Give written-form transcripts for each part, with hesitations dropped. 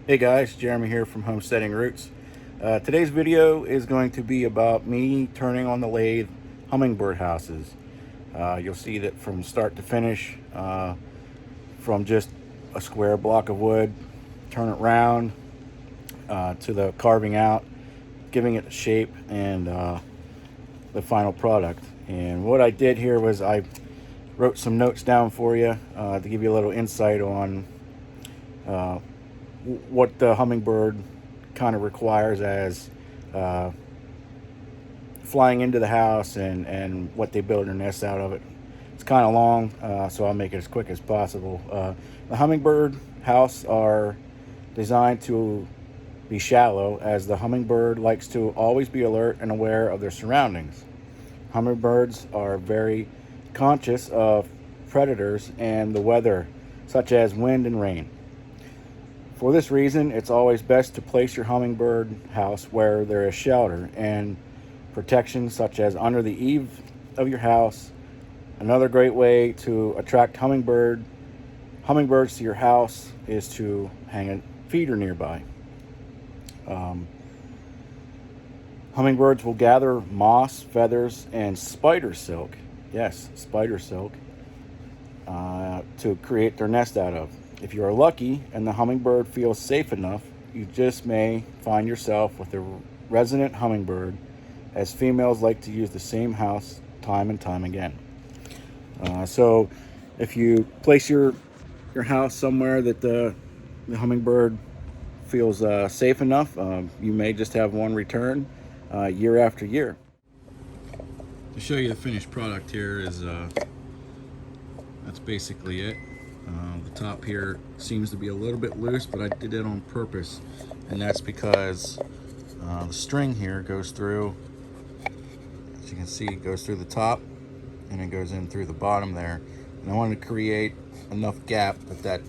Hey guys, Jeremy here from Homesteading Roots. Today's video is going to be about me turning on the lathe hummingbird houses. You'll see that from start to finish, from just a square block of wood, turn it round, to the carving out, giving it a shape, and the final product. And what I did here was I wrote some notes down for you to give you a little insight on what the hummingbird kind of requires as flying into the house and what they build their nests out of it. It's kind of long, so I'll make it as quick as possible. The hummingbird house are designed to be shallow, as the hummingbird likes to always be alert and aware of their surroundings. Hummingbirds are very conscious of predators and the weather, such as wind and rain. For this reason, it's always best to place your hummingbird house where there is shelter and protection, such as under the eave of your house. Another great way to attract hummingbirds to your house is to hang a feeder nearby. Hummingbirds will gather moss, feathers, and spider silk. Yes, spider silk, to create their nest out of. If you are lucky and the hummingbird feels safe enough, you just may find yourself with a resident hummingbird, as females like to use the same house time and time again. So if you place your house somewhere that the hummingbird feels safe enough, you may just have one return year after year. To show you the finished product here is that's basically it. The top here seems to be a little bit loose, but I did it on purpose, and that's because the string here goes through, as you can see, it goes through the top and it goes in through the bottom there, and I wanted to create enough gap that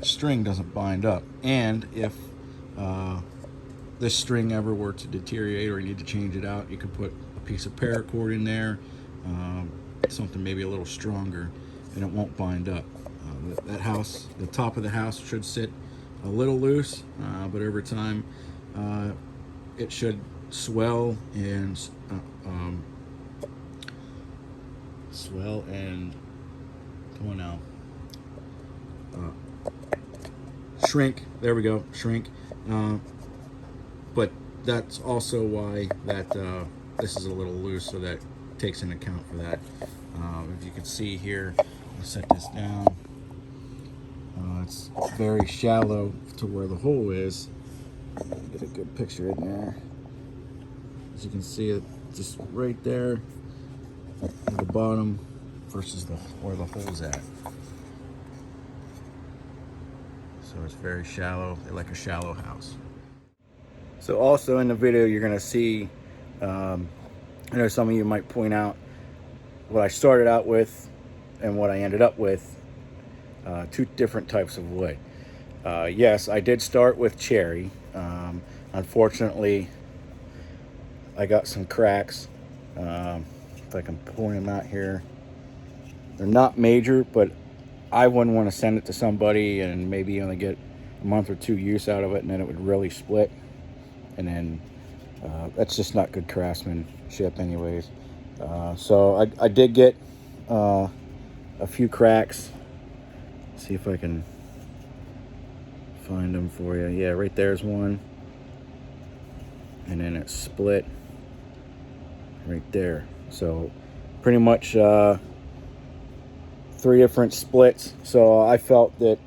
string doesn't bind up. And if this string ever were to deteriorate or you need to change it out, you could put a piece of paracord in there, something maybe a little stronger, and it won't bind up. That house, the top of the house should sit a little loose, but over time it should swell and come on now, shrink. There we go, shrink. But that's also why that this is a little loose, so that takes into account for that. If you can see here, I'll set this down. It's very shallow to where the hole is. Get a good picture in there. As you can see, it just right there at the bottom versus where the hole's at. So it's very shallow, like a shallow house. So also in the video, you're gonna see, I know some of you might point out what I started out with and what I ended up with, two different types of wood. Yes, I did start with cherry. Unfortunately, I got some cracks. If I can point them out here, they're not major, but I wouldn't want to send it to somebody and maybe only get a month or two use out of it, and then it would really split, and then that's just not good craftsmanship anyways. So I did get a few cracks. See if I can find them for you. Yeah, right there's one, and then it split right there. So pretty much 3 different splits. So I felt that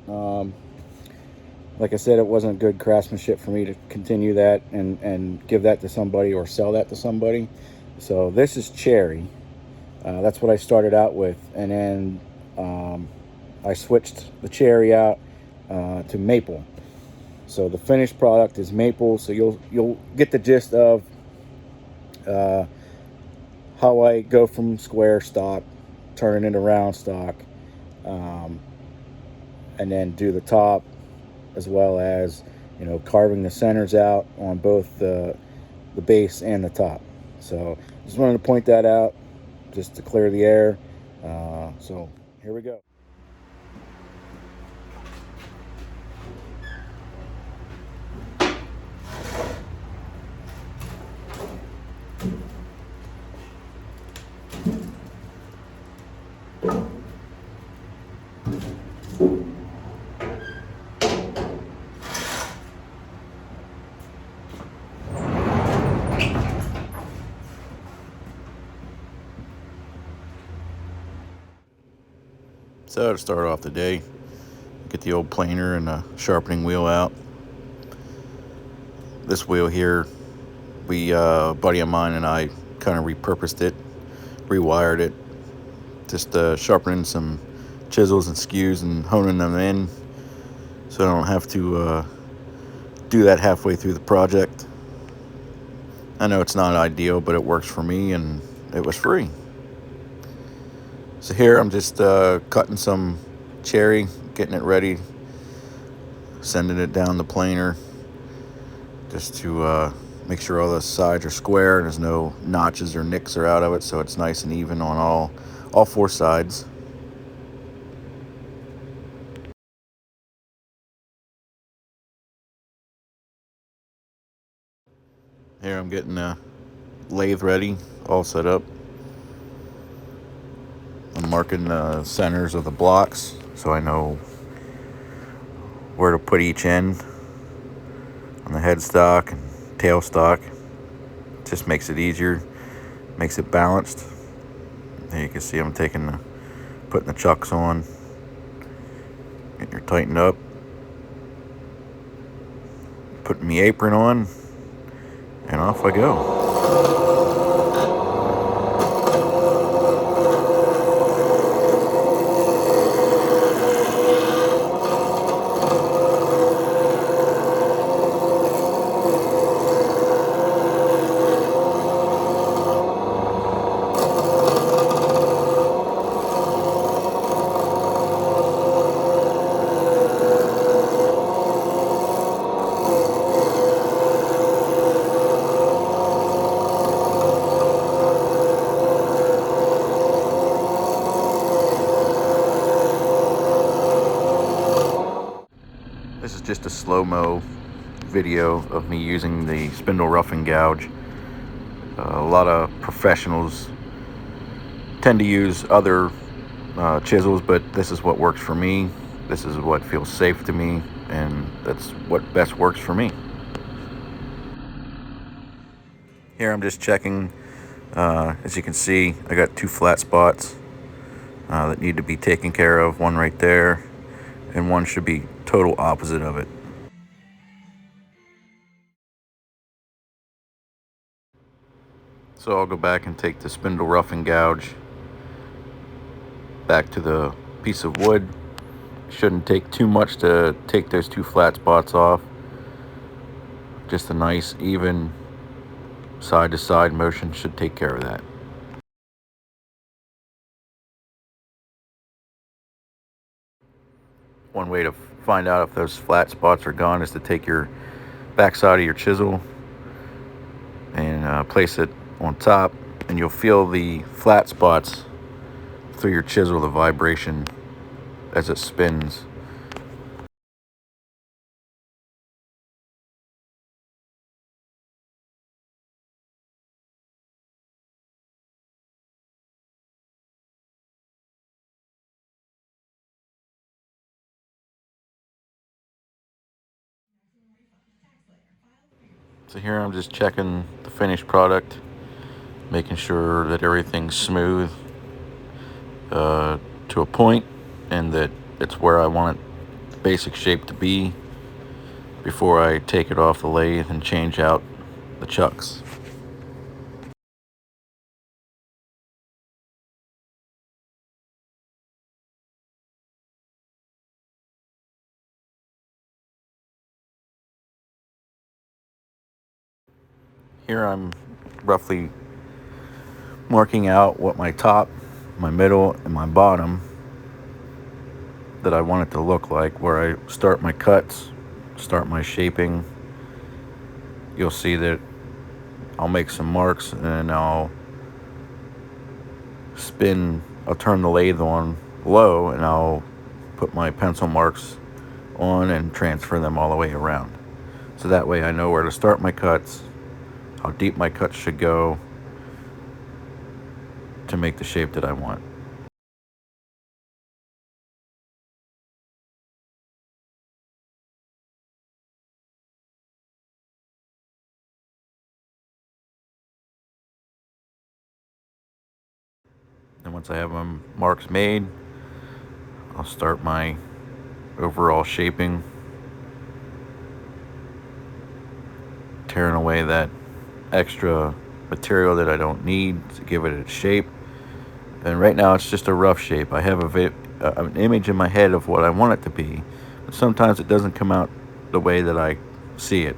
like I said, it wasn't good craftsmanship for me to continue that and give that to somebody or sell that to somebody. So this is cherry. That's what I started out with, and then I switched the cherry out to maple. So the finished product is maple. So you'll get the gist of how I go from square stock, turn it into round stock, and then do the top, as well as, you know, carving the centers out on both the base and the top. So just wanted to point that out just to clear the air. So here we go. So to start off the day, get the old planer and the sharpening wheel out. This wheel here, a buddy of mine and I kind of repurposed it, rewired it, just sharpening some chisels and skews and honing them in so I don't have to do that halfway through the project. I know it's not ideal, but it works for me and it was free. So here I'm just cutting some cherry, getting it ready, sending it down the planer just to make sure all the sides are square and there's no notches or nicks are out of it, so it's nice and even on all four sides. Here I'm getting the lathe ready, all set up. I'm marking the centers of the blocks so I know where to put each end on the headstock and tailstock. Just makes it easier, makes it balanced. There you can see I'm putting the chucks on, getting her tightened up, putting my apron on, and off I go. This is just a slow-mo video of me using the spindle roughing gouge. A lot of professionals tend to use other chisels, but this is what works for me. This is what feels safe to me, and that's what best works for me. Here I'm just checking. As you can see, I got two flat spots that need to be taken care of. One right there, and one should be total opposite of it. So I'll go back and take the spindle roughing gouge back to the piece of wood. Shouldn't take too much to take those two flat spots off. Just a nice even side to side motion should take care of that. One way to find out if those flat spots are gone is to take your back side of your chisel and place it on top, and you'll feel the flat spots through your chisel, the vibration as it spins. So here I'm just checking the finished product, making sure that everything's smooth to a point and that it's where I want the basic shape to be before I take it off the lathe and change out the chucks. Here I'm roughly marking out what my top, my middle, and my bottom that I want it to look like, where I start my cuts, start my shaping. You'll see that I'll make some marks and I'll turn the lathe on low and I'll put my pencil marks on and transfer them all the way around. So that way I know where to start my cuts, how deep my cuts should go to make the shape that I want. And once I have my marks made, I'll start my overall shaping, tearing away that extra material that I don't need to give it its shape. And right now it's just a rough shape. I have an image in my head of what I want it to be, but sometimes it doesn't come out the way that I see it.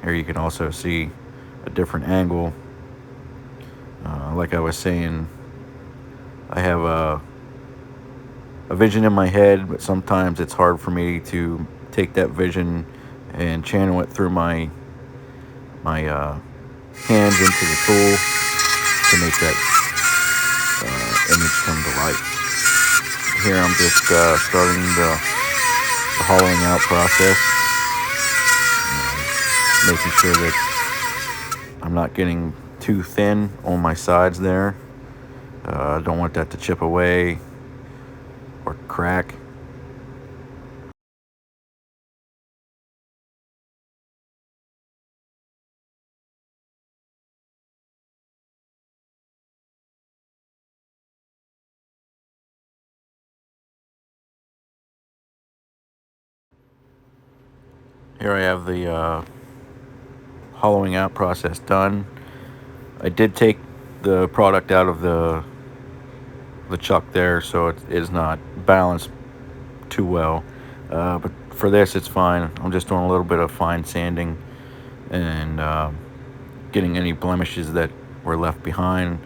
Here you can also see a different angle. Like I was saying, I have a vision in my head, but sometimes it's hard for me to take that vision and channel it through my hands into the tool to make that image come to life. Here I'm just starting the hollowing out process, making sure that I'm not getting too thin on my sides there. I don't want that to chip away or crack. Here I have the hollowing out process done. I did take the product out of the chuck there, so it is not balanced too well. But for this, it's fine. I'm just doing a little bit of fine sanding and getting any blemishes that were left behind.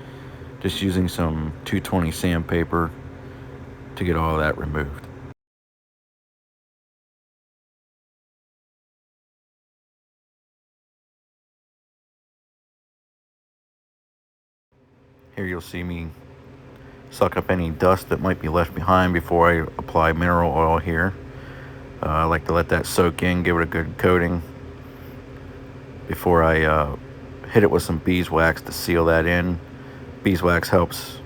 Just using some 220 sandpaper to get all of that removed. Here you'll see me suck up any dust that might be left behind before I apply mineral oil here. I like to let that soak in, give it a good coating before I hit it with some beeswax to seal that in. Beeswax helps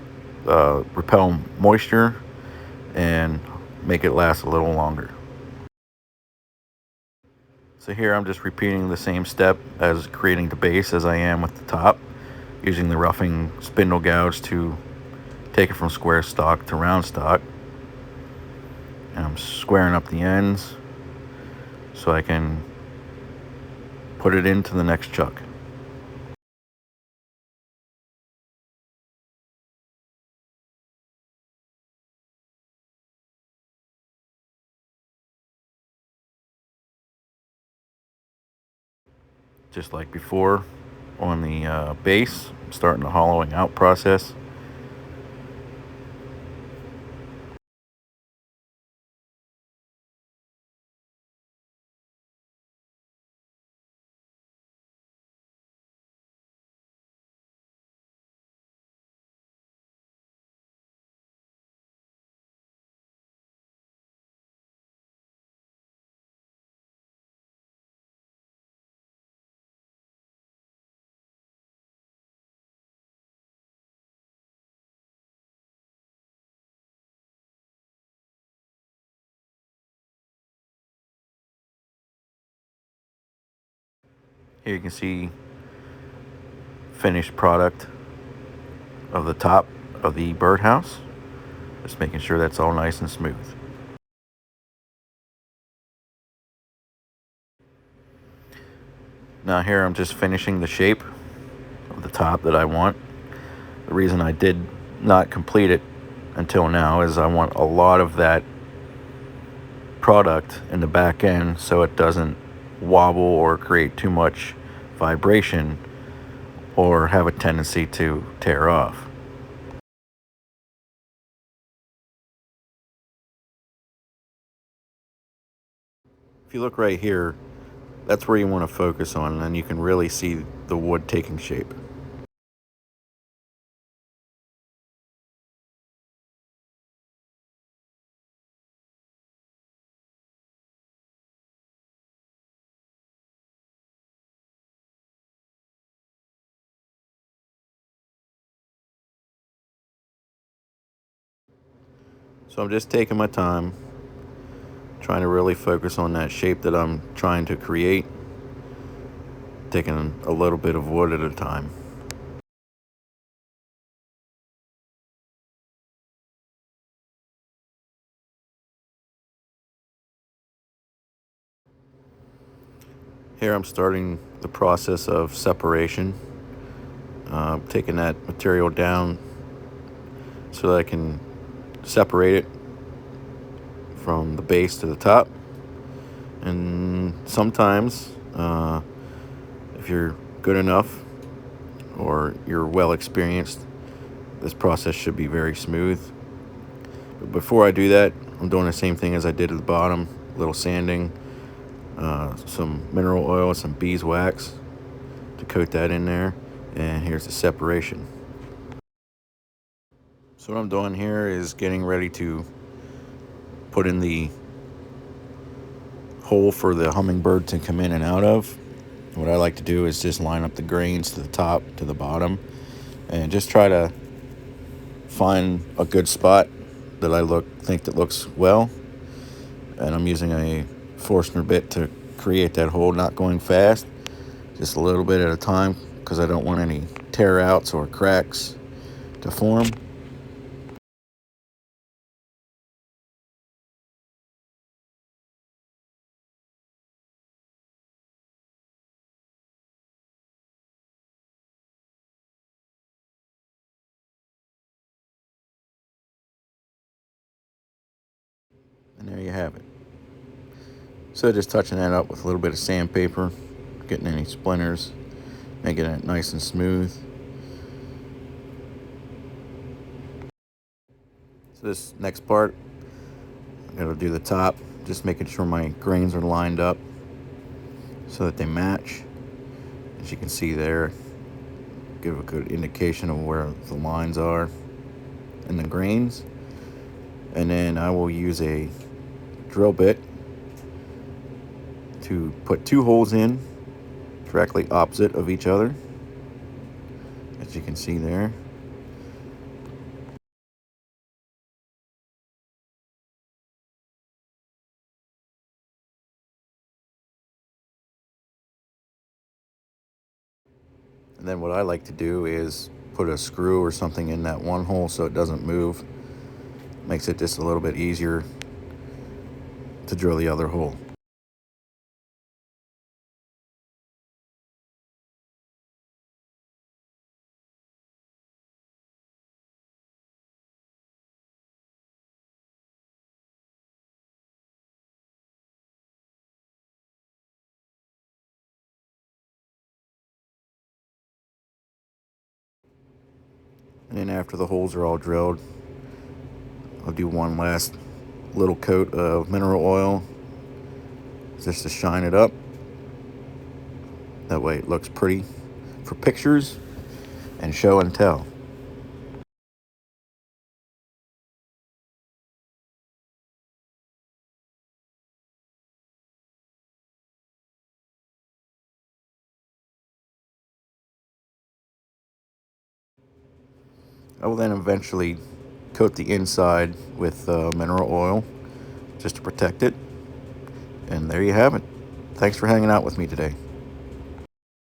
repel moisture and make it last a little longer. So here I'm just repeating the same step as creating the base as I am with the top, using the roughing spindle gouge to take it from square stock to round stock. And I'm squaring up the ends so I can put it into the next chuck. Just like before on the base, I'm starting the hollowing out process. Here you can see finished product of the top of the birdhouse. Just making sure that's all nice and smooth. Now here I'm just finishing the shape of the top that I want. The reason I did not complete it until now is I want a lot of that product in the back end so it doesn't wobble or create too much vibration or have a tendency to tear off. If you look right here, that's where you want to focus on, and then you can really see the wood taking shape. So I'm just taking my time, trying to really focus on that shape that I'm trying to create, taking a little bit of wood at a time. Here I'm starting the process of separation, taking that material down so that I can separate it from the base to the top. And sometimes, if you're good enough or you're well experienced, this process should be very smooth. But before I do that, I'm doing the same thing as I did at the bottom, a little sanding, some mineral oil, some beeswax to coat that in there. And here's the separation. So what I'm doing here is getting ready to put in the hole for the hummingbird to come in and out of. What I like to do is just line up the grains to the top, to the bottom, and just try to find a good spot that I think that looks well. And I'm using a Forstner bit to create that hole, not going fast, just a little bit at a time, because I don't want any tear outs or cracks to form. And there you have it. So just touching that up with a little bit of sandpaper, getting any splinters, making it nice and smooth. So this next part, I'm going to do the top, just making sure my grains are lined up so that they match. As you can see there, give a good indication of where the lines are in the grains. And then I will use a drill bit to put two holes in directly opposite of each other, as you can see there. And then what I like to do is put a screw or something in that one hole so it doesn't move. Makes it just a little bit easier to drill the other hole. And then after the holes are all drilled, I'll do one last little coat of mineral oil just to shine it up. That way it looks pretty for pictures and show and tell. I will then eventually coat the inside with mineral oil just to protect it. And there you have it. Thanks for hanging out with me today.